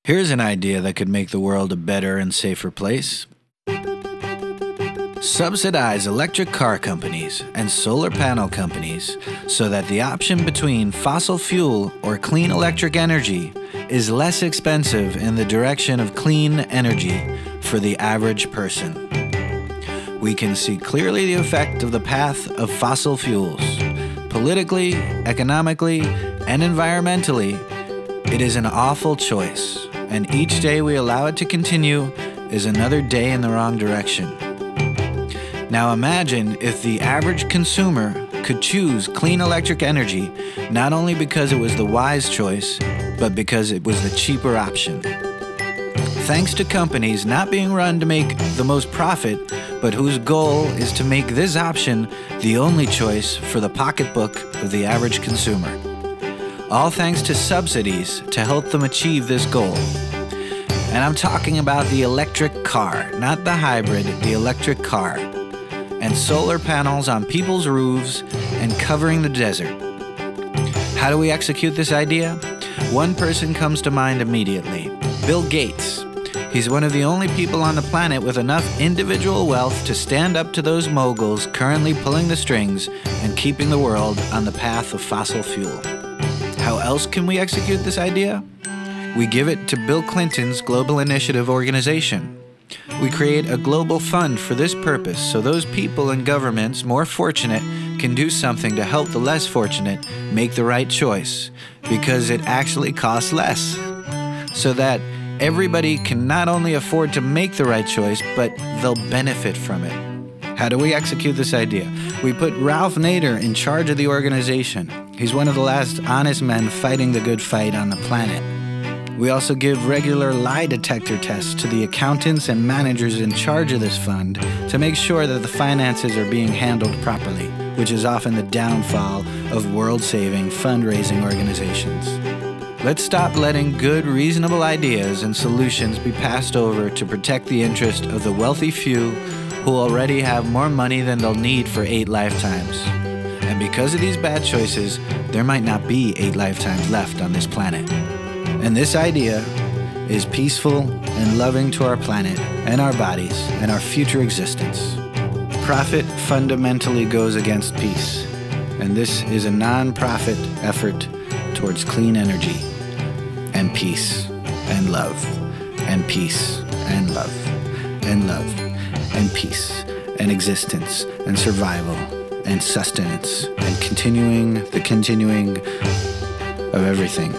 Here's an idea that could make the world a better and safer place. Subsidize electric car companies and solar panel companies so that the option between fossil fuel or clean electric energy is less expensive in the direction of clean energy for the average person. We can see clearly the effect of the path of fossil fuels. Politically, economically, and environmentally, it is an awful choice, and each day we allow it to continue is another day in the wrong direction. Now imagine if the average consumer could choose clean electric energy not only because it was the wise choice, but because it was the cheaper option. Thanks to companies not being run to make the most profit, but whose goal is to make this option the only choice for the pocketbook of the average consumer. All thanks to subsidies to help them achieve this goal. And I'm talking about the electric car, not the hybrid, the electric car. And solar panels on people's roofs and covering the desert. How do we execute this idea? One person comes to mind immediately, Bill Gates. He's one of the only people on the planet with enough individual wealth to stand up to those moguls currently pulling the strings and keeping the world on the path of fossil fuel. How else can we execute this idea? We give it to Bill Clinton's Global Initiative organization. We create a global fund for this purpose so those people and governments more fortunate can do something to help the less fortunate make the right choice because it actually costs less. So that everybody can not only afford to make the right choice, but they'll benefit from it. How do we execute this idea? We put Ralph Nader in charge of the organization. He's one of the last honest men fighting the good fight on the planet. We also give regular lie detector tests to the accountants and managers in charge of this fund to make sure that the finances are being handled properly, which is often the downfall of world-saving fundraising organizations. Let's stop letting good, reasonable ideas and solutions be passed over to protect the interest of the wealthy few who already have more money than they'll need for 8 lifetimes. And because of these bad choices, there might not be 8 lifetimes left on this planet. And this idea is peaceful and loving to our planet and our bodies and our future existence. Profit fundamentally goes against peace, and this is a non-profit effort towards clean energy and peace and love and peace and love and love and peace and existence and survival and sustenance and continuing of everything.